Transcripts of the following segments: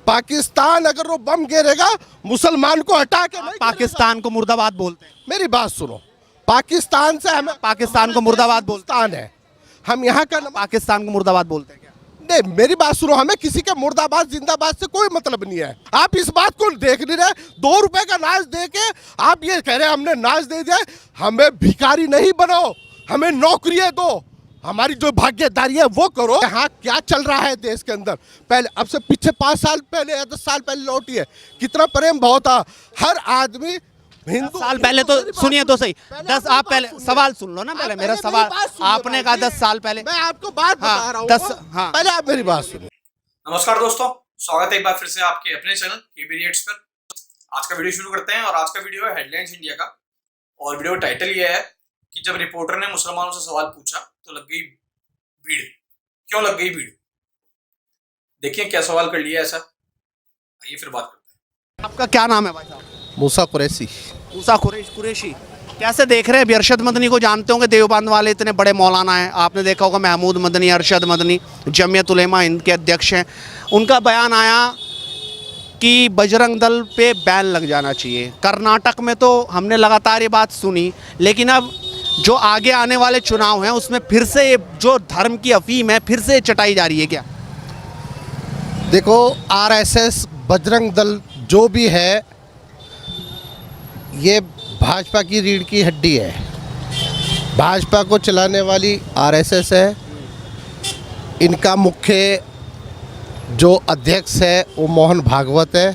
पाकिस्तान अगर वो बम गिरेगा मुसलमान को हटा के नहीं पाकिस्तान को मुर्दाबाद बोलते हैं। मेरी बात सुनो, पाकिस्तान से हमें पाकिस्तान को मुर्दाबाद बोलते पाकिस्तान है, हम यहाँ का पाकिस्तान को मुर्दाबाद बोलते हैं क्या? नहीं, मेरी बात सुनो, हमें किसी के मुर्दाबाद जिंदाबाद से कोई मतलब नहीं है। आप इस बात को देख नहीं रहे, 2 रुपए का नाच दे के आप ये कह रहे हैं हमने नाच दे दिया। हमें भिखारी नहीं बनाओ, हमें नौकरियां दो, हमारी जो भागीदारी है वो करो। यहाँ क्या चल रहा है देश के अंदर, पहले अब से पीछे 5 साल पहले या 10 साल पहले लौटी है, कितना प्रेम भाव था। हर आदमी हिंदू साल पहले तो सुनिए तो सही, 10 आप पहले सवाल सुन लो ना, पहले मेरा सवाल आपने कहा 10 साल पहले, मैं आपको बात बता रहा हूँ, 10 हाँ पहले आप मेरी बात सुनिए। नमस्कार दोस्तों, स्वागत है एक बार फिर से आपके अपने चैनल केबी रिएक्ट्स पर। आज का वीडियो शुरू करते हैं और आज का वीडियो है हेडलाइंस इंडिया का। और वीडियो का टाइटल ये है कि जब रिपोर्टर ने मुसलमानों से सवाल पूछा तो लग गई भीड़। क्यों लग गई भीड़, देखिए क्या सवाल कर लिया ऐसा, आइए फिर बात करते हैं। आपका क्या नाम है भाई साहब? मूसा कुरैशी। मूसा कुरैशी। कैसे देख रहे हैं? अभी अरशद मदनी को जानते होंगे, देवबंद वाले इतने बड़े मौलाना हैं, आपने देखा होगा महमूद मदनी, अरशद मदनी, जमीयत उलेमा हिंद के अध्यक्ष हैं। उनका बयान आया कि बजरंग दल पे बैन लग जाना चाहिए। कर्नाटक में तो हमने लगातार ये बात सुनी, लेकिन अब जो आगे आने वाले चुनाव हैं उसमें फिर से जो धर्म की अफीम है फिर से चटाई जा रही है क्या? देखो, आरएसएस बजरंग दल जो भी है ये भाजपा की रीढ़ की हड्डी है। भाजपा को चलाने वाली आरएसएस है। इनका मुख्य जो अध्यक्ष है वो मोहन भागवत है।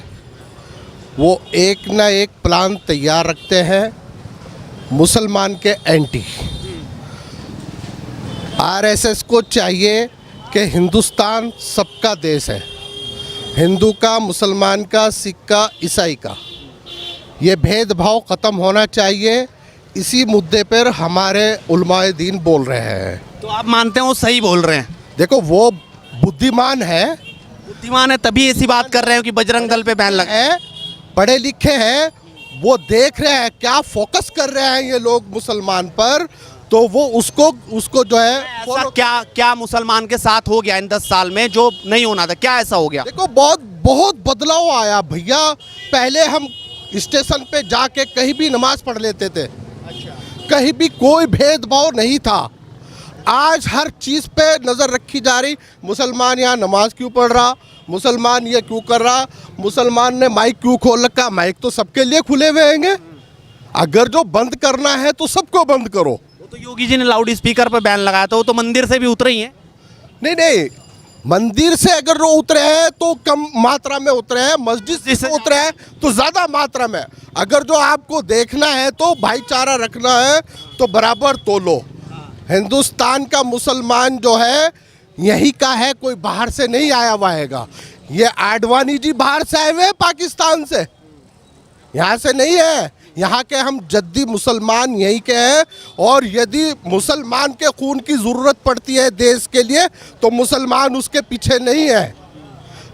वो एक ना एक प्लान तैयार रखते हैं मुसलमान के एंटी। आरएसएस को चाहिए कि हिंदुस्तान सबका देश है, हिंदू का, मुसलमान का, सिख का, ईसाई का, ये भेदभाव ख़त्म होना चाहिए। इसी मुद्दे पर हमारे उलमाए दीन बोल रहे हैं। तो आप मानते हैं वो सही बोल रहे हैं? देखो, वो बुद्धिमान है, तभी ऐसी बात कर रहे हो कि बजरंग दल पे बैन लगा है, पढ़े लिखे हैं, वो देख रहे हैं क्या फोकस कर रहे हैं ये लोग मुसलमान पर, तो वो उसको जो है ऐसा क्या मुसलमान के साथ हो गया इन 10 साल में जो नहीं होना था? क्या ऐसा हो गया? देखो, बहुत बदलाव आया भैया। पहले हम स्टेशन पे जाके कहीं भी नमाज पढ़ लेते थे, कहीं भी कोई भेदभाव नहीं था। आज हर चीज़ पे नज़र रखी जा रही, मुसलमान यहाँ नमाज क्यों पढ़ रहा, मुसलमान ये क्यों कर रहा, मुसलमान ने माइक क्यों खोल रखा। माइक तो सबके लिए खुले हुए होंगे, अगर जो बंद करना है तो सबको बंद करो। वो तो योगी जी ने लाउड स्पीकर पर बैन लगाया था, वो तो मंदिर से भी उतरे ही हैं। नहीं, मंदिर से अगर वो उतरे हैं तो कम मात्रा में उतरे हैं, मस्जिद से उतरे हैं तो ज़्यादा मात्रा में। अगर जो आपको देखना है तो भाईचारा रखना है तो बराबर तोलो। हिंदुस्तान का मुसलमान जो है यही का है, कोई बाहर से नहीं आया हुआ हैगा। ये आडवाणी जी बाहर से आए हुए हैं पाकिस्तान से, यहाँ से नहीं है। यहाँ के हम जद्दी मुसलमान यहीं के हैं, और यदि मुसलमान के खून की ज़रूरत पड़ती है देश के लिए तो मुसलमान उसके पीछे नहीं है।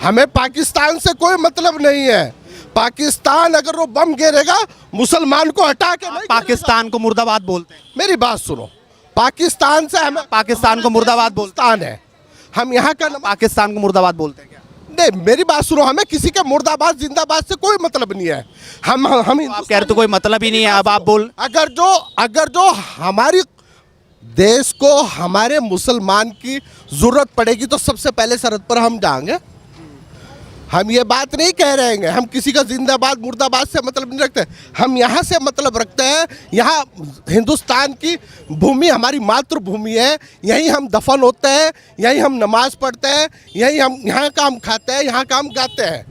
हमें पाकिस्तान से कोई मतलब नहीं है। पाकिस्तान अगर वो बम गिरेगा मुसलमान को हटा के नहीं, पाकिस्तान को मुर्दाबाद बोलते हैं। मेरी बात सुनो, पाकिस्तान से हमें पाकिस्तान को मुर्दाबाद बोलते है, हम यहाँ का पाकिस्तान को मुर्दाबाद बोलते हैं क्या? नहीं, मेरी बात सुनो, हमें किसी के मुर्दाबाद जिंदाबाद से कोई मतलब नहीं है। हम आप कह रहे तो कोई मतलब ही नहीं है। अब आप बोल, अगर जो हमारी देश को हमारे मुसलमान की जरूरत पड़ेगी तो सबसे पहले सरहद पर हम जाएंगे। हम ये बात नहीं कह रहे हैं, हम किसी का जिंदाबाद मुर्दाबाद से मतलब नहीं रखते। हम यहाँ से मतलब रखते हैं, यहाँ हिंदुस्तान की भूमि हमारी मातृभूमि है, यहीं हम दफन होते हैं, यहीं हम नमाज पढ़ते हैं, यहीं हम यहाँ का हम खाते हैं, यहाँ का हम गाते हैं।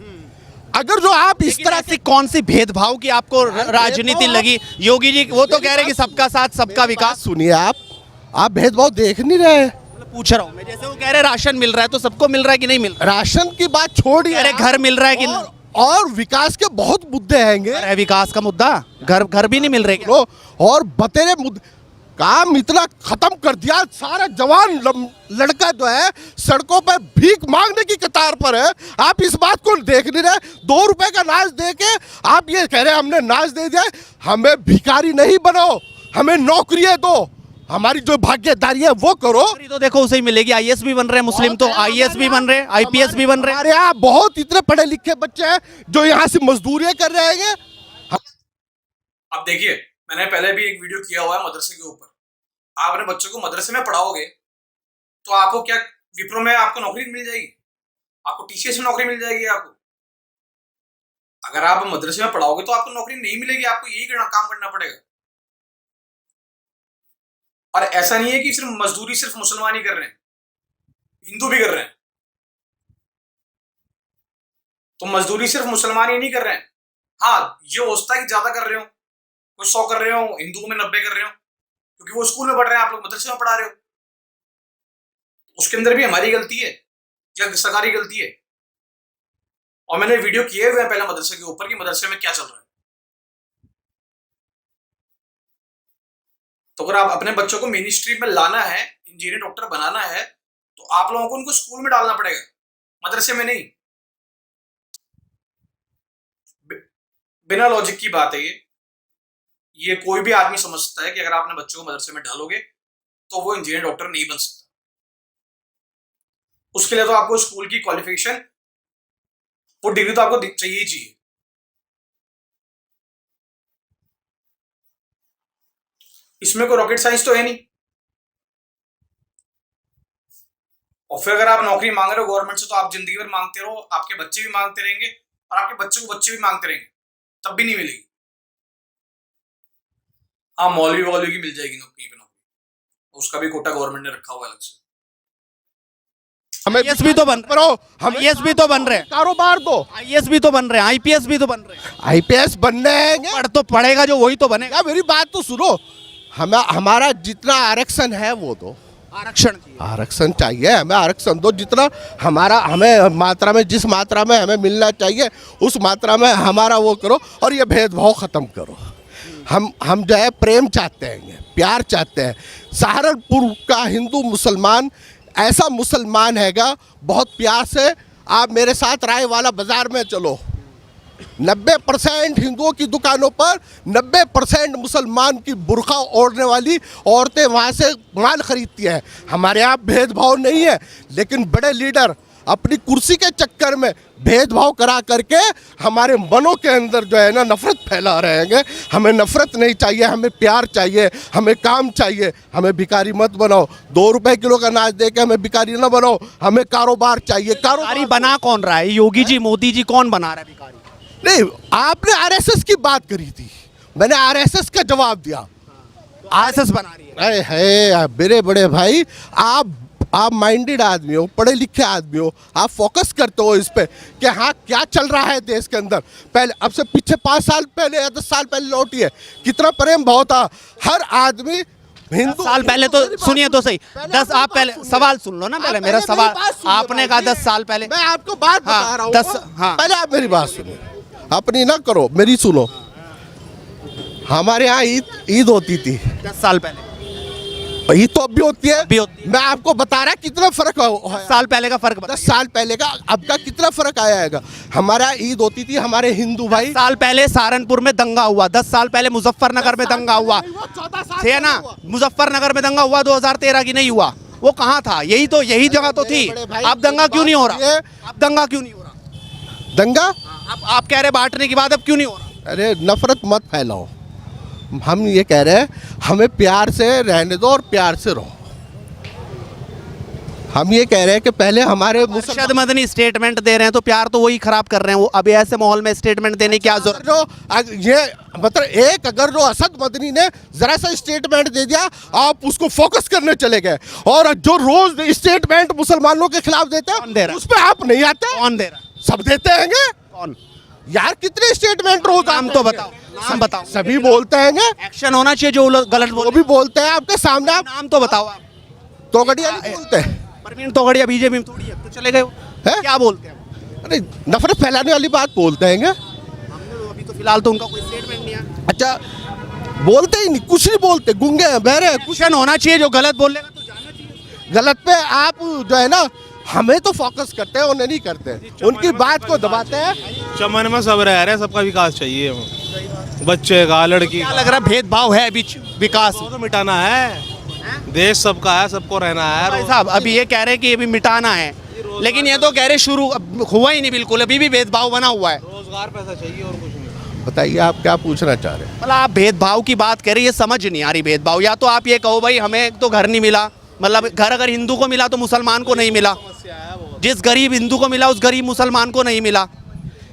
अगर जो आप इस तरह से कौन सी भेदभाव की आपको राजनीति लगी? योगी जी वो तो कह रहे कि सबका साथ सबका विकास। सुनिए, आप भेदभाव देख नहीं रहे। पूछ रहा हूँ मैं, जैसे वो कह रहे राशन मिल रहा है तो सबको मिल रहा है कि नहीं मिल रहा? राशन की बात छोड़िए, अरे घर मिल रहा है कि और विकास के बहुत मुद्दे हैं। विकास का मुद्दा, घर भी नहीं मिल रहे क्या? और बतेरे मुद्दे, काम इतना खत्म कर दिया, सारा जवान लड़का जो है सड़कों पर भीख मांगने की कतार पर है। आप इस बात को देख नहीं रहे, 2 रुपए का नाच दे के आप ये कह रहे हैं हमने नाच दे दिया। हमें भिखारी नहीं बनाओ, हमें नौकरियां दो, हमारी जो भागीदारी है वो करो। नौकरी तो देखो उसे ही मिलेगी, आईएएस भी बन रहे हैं मुस्लिम, तो आईएएस भी बन रहे हैं, आईपीएस भी बन रहे हैं। हमारे यहाँ बहुत इतने पढ़े लिखे बच्चे हैं जो यहाँ से मजदूरियां कर रहे हैं। अब देखिए, मैंने पहले भी एक वीडियो किया हुआ है मदरसे के ऊपर। आप अपने बच्चों को मदरसे में पढ़ाओगे तो आपको क्या विप्रो में आपको नौकरी मिल जाएगी, आपको टीसीएस में नौकरी मिल जाएगी आपको। अगर आप मदरसे में पढ़ाओगे तो आपको नौकरी नहीं मिलेगी, आपको यही काम करना पड़ेगा। और ऐसा नहीं है कि सिर्फ मजदूरी सिर्फ मुसलमान ही कर रहे हैं, हिंदू भी कर रहे हैं। तो मजदूरी सिर्फ मुसलमान ही नहीं कर रहे हैं। हाँ, ये हो सकता है कि ज्यादा कर रहे हो, कोई 100 कर रहे हो, हिंदुओं में 90 कर रहे हो, क्योंकि वो स्कूल में पढ़ रहे हैं, आप लोग मदरसे में पढ़ा रहे हो। उसके अंदर भी हमारी गलती है या सरकारी गलती है। और मैंने वीडियो किए हुए हैं पहले मदरसे के ऊपर कि मदरसे में क्या चल रहा है। तो अगर आप अपने बच्चों को मेन स्ट्रीम में लाना है, इंजीनियर डॉक्टर बनाना है, तो आप लोगों को उनको स्कूल में डालना पड़ेगा, मदरसे में नहीं। बिना लॉजिक की बात है ये कोई भी आदमी समझता है कि अगर आप अपने बच्चों को मदरसे में डालोगे तो वो इंजीनियर डॉक्टर नहीं बन सकता। उसके लिए तो आपको स्कूल की क्वालिफिकेशन, वो डिग्री तो आपको चाहिए ही चाहिए। इसमें कोई रॉकेट साइंस तो है नहीं। और फिर अगर आप नौकरी मांग रहे हो गवर्नमेंट से, तो आप जिंदगी भर मांगते रहो, आपके बच्चे भी मांगते रहेंगे और आपके बच्चे को बच्चे भी मांगते रहेंगे, तब भी नहीं मिलेगी। हाँ, मौलवी वौलवी की मिल जाएगी नौकरी पे नौकरी, उसका भी कोटा गवर्नमेंट ने रखा हुआ है अलग से। हमें आईएएस भी तो बन करो, हमें आईएएस भी तो बन रहे हैं, कारोबार दो। आईएएस भी तो बन रहे हैं, आईपीएस भी तो बन रहे हैं। आईपीएस बनने आएंगे, पढ़ तो पढ़ेगा जो वही तो बनेगा। क्या मेरी बात तो सुनो। हमें हमारा जितना आरक्षण है वो दो, आरक्षण चाहिए, हमें आरक्षण दो। जितना हमें मात्रा में, जिस मात्रा में हमें मिलना चाहिए उस मात्रा में हमारा वो करो, और ये भेदभाव ख़त्म करो। हम जो है प्रेम चाहते हैं, प्यार चाहते हैं। सहारनपुर का हिंदू मुसलमान ऐसा मुसलमान हैगा, बहुत प्यार से। आप मेरे साथ राय वाला बाज़ार में चलो, 90% हिंदुओं की दुकानों पर 90% मुसलमान की बुर्का ओढ़ने वाली औरतें वहाँ से माल खरीदती हैं। हमारे यहाँ भेदभाव नहीं है, लेकिन बड़े लीडर अपनी कुर्सी के चक्कर में भेदभाव करा करके हमारे मनों के अंदर जो है ना नफरत फैला रहे हैं। हमें नफरत नहीं चाहिए, हमें प्यार चाहिए, हमें काम चाहिए। हमें भिखारी मत बनाओ, 2 रुपए किलो का अनाज दे के हमें भिखारी ना बनाओ। हमें कारोबार चाहिए। भिखारी बना कौन रहा है? योगी जी, मोदी जी, कौन बना रहा है भिखारी? नहीं, आपने आरएसएस की बात करी थी, मैंने आरएसएस का जवाब दिया। आरएसएस बना रही है। है मेरे बड़े भाई, आप माइंडेड आदमी हो, पढ़े लिखे आदमी हो, आप फोकस करते हो इस पे कि हाँ क्या चल रहा है देश के अंदर। पहले अब से पीछे 5 साल पहले या 10 साल पहले लौटिए, कितना प्रेम भाव था। हर आदमी हिंदू साल पहले तो सुनिए तो सही, 10 आप पहले सवाल सुन लो ना। पहले मेरा सवाल आपने कहा 10 साल पहले, मैं आपको बात बता रहा हूँ। 10 हाँ, पहले आप मेरी बात सुनो, अपनी ना करो, मेरी सुनो। हमारे यहाँ ईद होती थी 10 साल पहले, ईद तो अब भी होती है। अभी होती है। मैं आपको बता रहा कितना फर्क है। 10 साल पहले का फर्क बता। 10 साल पहले का अब का कितना फर्क आया है। हमारा ईद होती थी, हमारे हिंदू भाई। 10 साल पहले सहारनपुर में दंगा हुआ, 10 साल पहले मुजफ्फरनगर में दंगा हुआ, थे ना? मुजफ्फरनगर में दंगा हुआ 2013 की नहीं हुआ? वो कहाँ था? यही जगह तो थी। अब दंगा क्यों नहीं हो रहा? अब दंगा क्यों नहीं हो रहा? दंगा अब आप कह रहे बांटने की बात, अब क्यों नहीं हो रहा? अरे नफरत मत फैलाओ। हम ये कह रहे हैं हमें प्यार से रहने दो और प्यार से रहो। हम ये कह रहे हैं कि पहले हमारे अरशद मदनी स्टेटमेंट दे रहे हैं तो प्यार तो वही खराब कर रहे हैं। वो अभी ऐसे माहौल में स्टेटमेंट देने की क्या जरूरत? जो ये मतलब अगर जो असद मदनी ने जरा सा स्टेटमेंट दे दिया, आप उसको फोकस करने चले गए। और जो रोज स्टेटमेंट मुसलमानों के खिलाफ देते हैं उस पर आप नहीं आते। कौन दे रहा? सब देते हैं। कौन यार कितने स्टेटमेंट रोज? नाम तो बताओ, नाम बताओ। सभी बोलते हैं। एक्शन होना चाहिए जो गलत वो भी बोलते हैं आपके सामने। आप नाम तो बताओ। आप तोगड़िया नहीं बोलते हैं। परवीन तोगड़िया बीजेपी में थोड़ी है, तो चले गए हैं? क्या बोलते हैं? अरे नफरत फैलाने वाली बात बोलते हैं। अभी तो फिलहाल तो उनका कोई स्टेटमेंट नहीं है। अच्छा, बोलते ही नहीं, कुछ नहीं बोलते, गुंगे हैं, बहरे हैं। क्वेश्चन होना चाहिए, जो गलत बोलेगा तो जाना चाहिए। गलत पे आप जो है ना, हमें तो फोकस करते हैं, उन्हें नहीं करते। उनकी बात को दबाते हैं। चमन में सब रह रहे हैं, सबका विकास चाहिए हमें। बच्चे का, लड़की क्या का, लग रहा है भेदभाव है बीच विकास वो तो मिटाना है। देश सबका है, सबको रहना है। भाई साहब अभी ये कह रहे हैं कि अभी मिटाना है, लेकिन ये तो कह रहे शुरू अब हुआ ही नहीं बिल्कुल, अभी भी भेदभाव बना हुआ है। रोजगार पैसा चाहिए और कुछ नहीं। बताइए आप क्या पूछना चाह रहे हैं? मतलब आप भेदभाव की बात करें, ये समझ नहीं आ रही भेदभाव। या तो आप ये कहो भाई हमें तो घर नहीं मिला, मतलब घर अगर हिंदू को मिला तो मुसलमान को नहीं मिला, जिस गरीब हिंदू को मिला उस गरीब मुसलमान को नहीं मिला।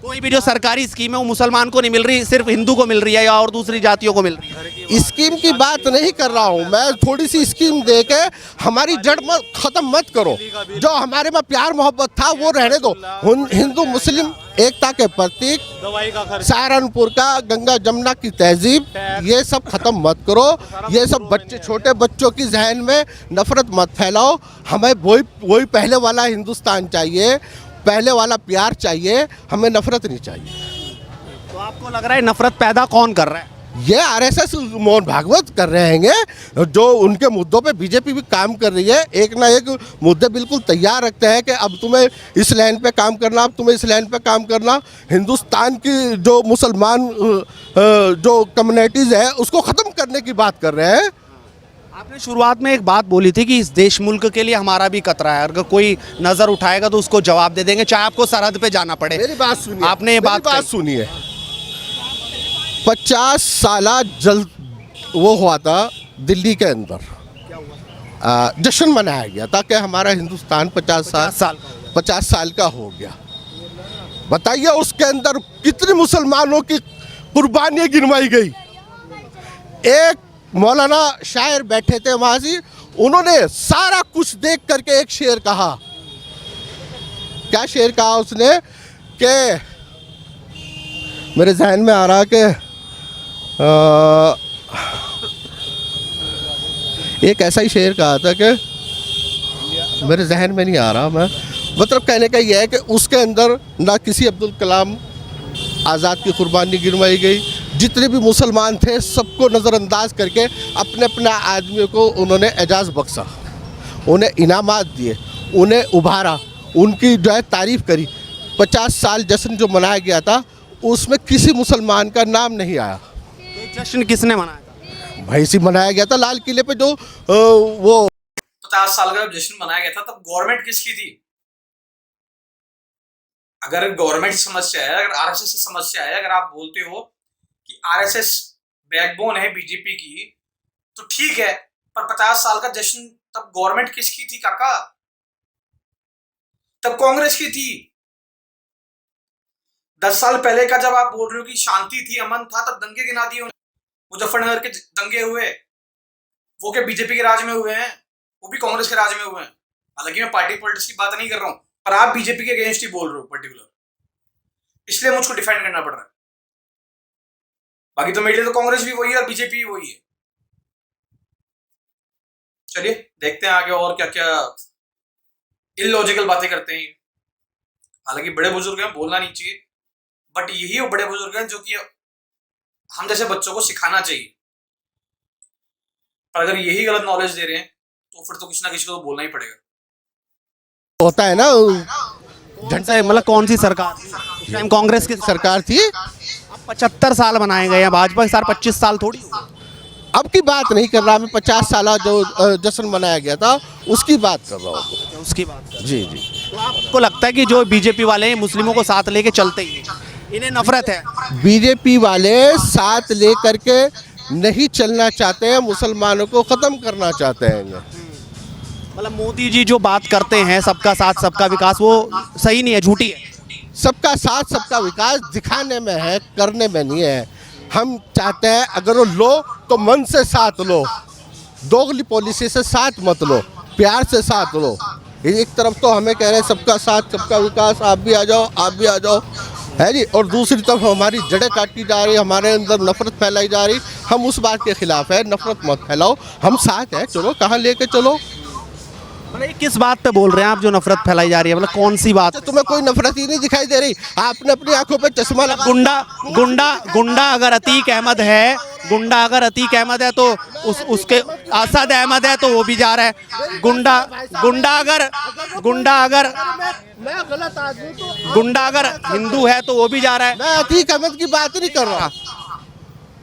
कोई भी जो सरकारी स्कीम है वो मुसलमान को नहीं मिल रही, सिर्फ हिंदू को मिल रही है या और दूसरी जातियों को मिल रही है। स्कीम की बात नहीं कर रहा हूँ मैं, थोड़ी सी स्कीम दे के हमारी जड़ मत खत्म मत करो। जो हमारे में प्यार मोहब्बत था वो रहने दो। हिंदू मुस्लिम एकता के प्रतीक, दवाई का खर्च, सहारनपुर का गंगा जमुना की तहजीब, ये सब खत्म मत करो। ये सब बच्चे, छोटे बच्चों की जहन में नफरत मत फैलाओ। हमें वही पहले वाला हिंदुस्तान चाहिए, पहले वाला प्यार चाहिए, हमें नफरत नहीं चाहिए। तो आपको लग रहा है नफरत पैदा कौन कर रहा है? ये आरएसएस मोहन भागवत कर रहे हैं, जो उनके मुद्दों पे बीजेपी भी काम कर रही है। एक ना एक मुद्दे बिल्कुल तैयार रखते हैं कि अब तुम्हें इस लाइन पे काम करना, अब तुम्हें इस लाइन पे काम करना। हिंदुस्तान की जो मुसलमान जो कम्युनिटीज़ है उसको ख़त्म करने की बात कर रहे हैं। आपने शुरुआत में एक बात बोली थी कि इस देश मुल्क के लिए हमारा भी खतरा है, अगर कोई नजर उठाएगा तो उसको जवाब दे देंगे, चाहे आपको सरहद पे जाना पड़े। मेरी बात सुनिए, आपने ये बात कही। सुनिए। 50 साल वो हुआ था दिल्ली के अंदर, जश्न मनाया गया था कि हमारा हिंदुस्तान 50 साल का हो गया। बताइए उसके अंदर कितने मुसलमानों की कुर्बानियां गिनवाई गई। एक मौलाना शायर बैठे थे वहां से, उन्होंने सारा कुछ देख करके एक शेर कहा। क्या शेर कहा उसने? कि मेरे जहन में आ रहा कि एक ऐसा ही शेर कहा था कि मेरे जहन में नहीं आ रहा। मैं मतलब कहने का यह है कि उसके अंदर ना किसी अब्दुल कलाम आज़ाद की कुर्बानी गिनवाई गई, जितने भी मुसलमान थे सबको नज़रअंदाज करके अपने अपने आदमियों को उन्होंने एजाज़ बख्शा, उन्हें इनामात दिए, उन्हें उभारा, उनकी जो है तारीफ़ करी। 50 साल जश्न जो मनाया गया था उसमें किसी मुसलमान का नाम नहीं आया। ये जश्न किसने मनाया था? भाई सी मनाया गया था लाल किले पे, जो वो 50 साल का जब जश्न मनाया गया था तब गवर्नमेंट किसकी थी? अगर गवर्नमेंट समस्या है, अगर आरएसएस से समस्या है, अगर आप बोलते हो कि आरएसएस बैकबोन है बीजेपी की, तो ठीक है, पर 50 साल का जश्न तब गवर्नमेंट किसकी थी काका? तब कांग्रेस की थी। 10 साल पहले का जब आप बोल रहे हो कि शांति थी, अमन था, तब दंगे गिना दिए। मुजफ्फरनगर के दंगे हुए, वो क्या बीजेपी के राज में हुए हैं? वो भी कांग्रेस के राज में हुए हैं। हालांकि मैं पार्टी पॉलिटिक्स की बात नहीं कर रहा हूं, पर आप बीजेपी के अगेंस्ट ही बोल रहे हो पर्टिकुलर, इसलिए मुझको डिफेंड करना पड़ रहा है। बाकी तो मेरे लिए तो कांग्रेस भी वही है और बीजेपी भी वही है। चलिए देखते हैं आगे और क्या क्या इलॉजिकल बातें करते हैं। हालांकि बड़े बुजुर्ग हैं, बोलना नहीं चाहिए, बट यही वो बड़े बुजुर्ग हैं जो कि हम जैसे बच्चों को सिखाना चाहिए। पर अगर यही गलत नॉलेज दे रहे हैं तो फिर तो किसी ना किसी को तो बोलना ही पड़ेगा। होता है ना, झंडा मतलब कौन सी सरकार थी? उस टाइम कांग्रेस की सरकार थी। अब 75 साल बनाए गए हैं, भाजपा के साथ 25 साल थोड़ी हुए। अब की बात नहीं कर रहा मैं, 50 साल जो जश्न मनाया गया था उसकी बात कर रहा हूँ। उसकी बात जी जी। तो आपको लगता है कि जो बीजेपी वाले हैं मुस्लिमों को साथ लेके चलते ही नहीं, इन्हें नफरत है? बीजेपी वाले साथ लेकर के नहीं चलना चाहते हैं, मुसलमानों को ख़त्म करना चाहते हैं। मतलब मोदी जी जो बात करते हैं सबका साथ सबका विकास, वो सही नहीं है, झूठी है। सबका साथ सबका विकास दिखाने में है, करने में नहीं है। हम चाहते हैं अगर वो लो तो मन से साथ लो, दोगली पॉलिसी से साथ मत लो, प्यार से साथ लो। एक तरफ तो हमें कह रहे हैं सबका साथ सबका विकास, आप भी आ जाओ, आप भी आ जाओ, है जी, और दूसरी तरफ हमारी जड़ें काटी जा रही, हमारे अंदर नफरत फैलाई जा रही। हम उस बात के खिलाफ है, नफरत मत फैलाओ, हम साथ हैं, चलो कहाँ लेके चलो। मतलब ये किस बात पे बोल रहे हैं आप जो नफरत फैलाई जा रही है? मतलब कौन सी बात? तुम्हें कोई नफरत ही नहीं दिखाई दे रही? आपने अपनी आंखों पे चश्मा लगा। गुंडा अगर अतीक अहमद है, गुंडा अगर अतीक अहमद है तो उसके असद अहमद है तो वो भी जा रहा है। मैं गलत आदमी तो गुंडा अगर हिंदू है तो वो भी जा रहा है। मैं अतीक अहमद की बात नहीं कर रहा।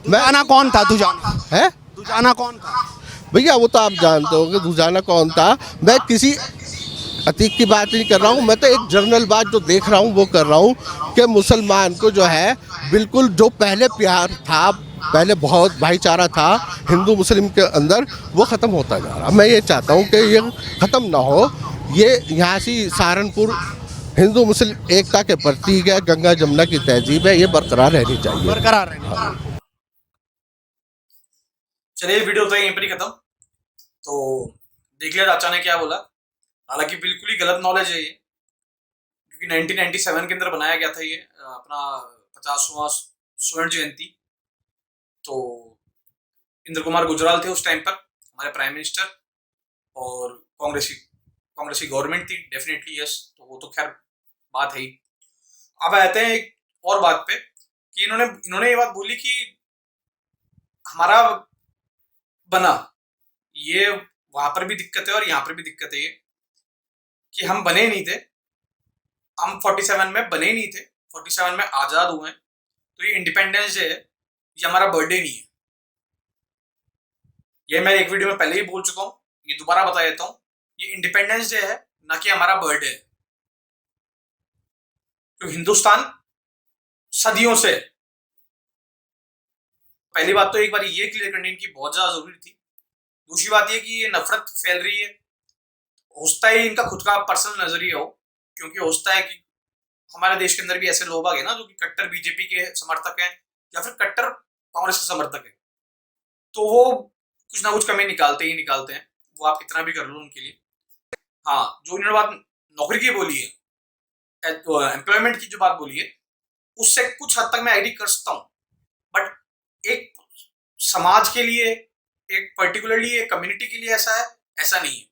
दुजाना कौन था? दुजाना है दुजाना कौन था? भैया वो तो आप जानते होंगे दुजाना कौन था। मैं किसी अतीक की बात नहीं कर रहा हूँ, मैं तो एक जनरल बात जो देख रहा हूँ वो कर रहा हूँ कि मुसलमान को जो है बिल्कुल जो पहले प्यार था, पहले बहुत भाईचारा था हिंदू मुस्लिम के अंदर, वो ख़त्म होता जा रहा। मैं ये चाहता हूँ कि ये ख़त्म ना हो। ये यहाँ से सहारनपुर हिंदू मुस्लिम एकता के प्रतीक है, गंगा जमुना की तहजीब है, ये बरकरार रहनी चाहिए। बरकरार रहनी। चलिए वीडियो तो यहीं पर ही खत्म। तो देख लिया चाचा ने क्या बोला। हालांकि बिल्कुल ही गलत नॉलेज है ये, क्योंकि 1997 के अंदर बनाया गया था ये अपना 50वां स्वर्ण जयंती। तो इंद्र कुमार गुजराल थे उस टाइम पर हमारे प्राइम मिनिस्टर, और कांग्रेसी गवर्नमेंट थी डेफिनेटली, यस। तो वो तो खैर बात है ही। अब आते हैं एक और बात पे कि इन्होंने ये बात बोली कि हमारा बना, ये वहां पर भी दिक्कत है और यहाँ पर भी दिक्कत है ये कि हम बने नहीं थे, हम 47 में बने नहीं थे, 47 में आजाद हुए हैं। तो ये इंडिपेंडेंस डे है, ये हमारा बर्थडे नहीं है। ये मैं एक वीडियो में पहले ही बोल चुका हूं, ये दोबारा बता देता हूं। ये इंडिपेंडेंस डे है, ना कि हमारा बर्थडे है। तो हिंदुस्तान सदियों से, पहली बात तो एक बार ये क्लियर करने की बहुत ज्यादा जरूरी थी। दूसरी बात ये कि ये नफरत फैल रही है, हो सकता है इनका खुद का पर्सनल नजरिया हो, क्योंकि हो सकता है कि हमारे देश के अंदर भी ऐसे लोग आ गए ना जो कि कट्टर बीजेपी के समर्थक हैं या फिर कट्टर कांग्रेस के समर्थक हैं, तो वो कुछ ना कुछ कमी निकालते ही निकालते हैं, वो आप कितना भी कर लो उनके लिए। हाँ, जो इन्होंने बात नौकरी की बोली है, एम्प्लॉयमेंट की जो बात बोली है, उससे कुछ हद तक मैं एग्री कर सकता हूँ। बट एक समाज के लिए, एक पर्टिकुलरली एक कम्युनिटी के लिए ऐसा है, ऐसा नहीं है।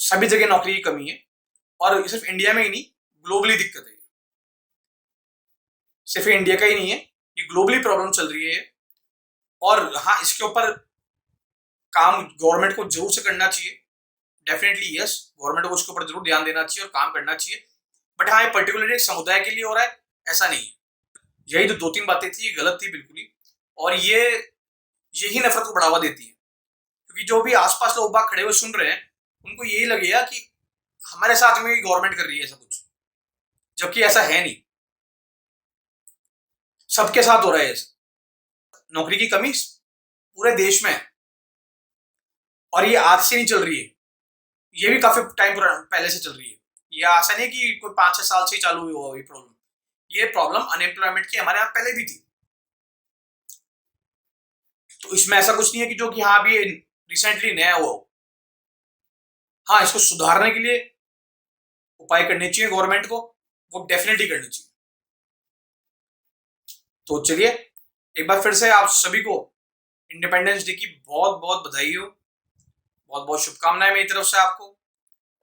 सभी जगह नौकरी की कमी है, और सिर्फ इंडिया में ही नहीं, ग्लोबली दिक्कत है। सिर्फ इंडिया का ही नहीं है, ये ग्लोबली प्रॉब्लम चल रही है। और हाँ, इसके ऊपर काम गवर्नमेंट को जरूर से करना चाहिए, डेफिनेटली यस, गवर्नमेंट को उसके ऊपर जरूर ध्यान देना चाहिए और काम करना चाहिए। बट हाँ, ये पर्टिकुलरली एक समुदाय के लिए हो रहा है, ऐसा नहीं है। यही जो 2-3 बातें थी, ये गलत थी बिल्कुल ही, और यही नफरत को बढ़ावा देती है। क्योंकि जो भी आसपास लोग बाग खड़े हुए सुन रहे हैं, उनको यही लगेगा कि हमारे साथ में गवर्नमेंट कर रही है ऐसा कुछ, जबकि ऐसा है नहीं। सबके साथ हो रहा है ऐसा। नौकरी की कमी पूरे देश में है, और ये आज से नहीं चल रही है, ये भी काफी टाइम पहले से चल रही है। ये ऐसा नहीं कि कोई 5-6 साल से ही चालू हुई हो ये प्रॉब्लम। ये प्रॉब्लम अनएम्प्लॉयमेंट की हमारे यहाँ पहले भी थी। तो इसमें ऐसा कुछ नहीं है कि जो कि हाँ अभी रिसेंटली नया हुआ हो। हाँ, इसको सुधारने के लिए उपाय करने चाहिए गवर्नमेंट को, वो डेफिनेटली करनी चाहिए। तो चलिए, एक बार फिर से आप सभी को इंडिपेंडेंस डे की बहुत बहुत बधाई हो, बहुत बहुत शुभकामनाएं मेरी तरफ से आपको।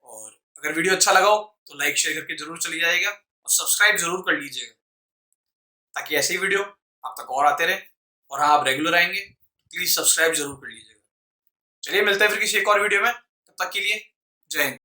और अगर वीडियो अच्छा लगा हो तो लाइक शेयर करके जरूर चली जाएगा, और सब्सक्राइब जरूर कर लीजिएगा, ताकि ऐसे ही वीडियो आप तक और आते रहे। और हाँ, आप रेगुलर आएंगे, प्लीज सब्सक्राइब जरूर कर लीजिएगा। चलिए, मिलते हैं फिर किसी एक और वीडियो में, तब तक के लिए जय हिंद।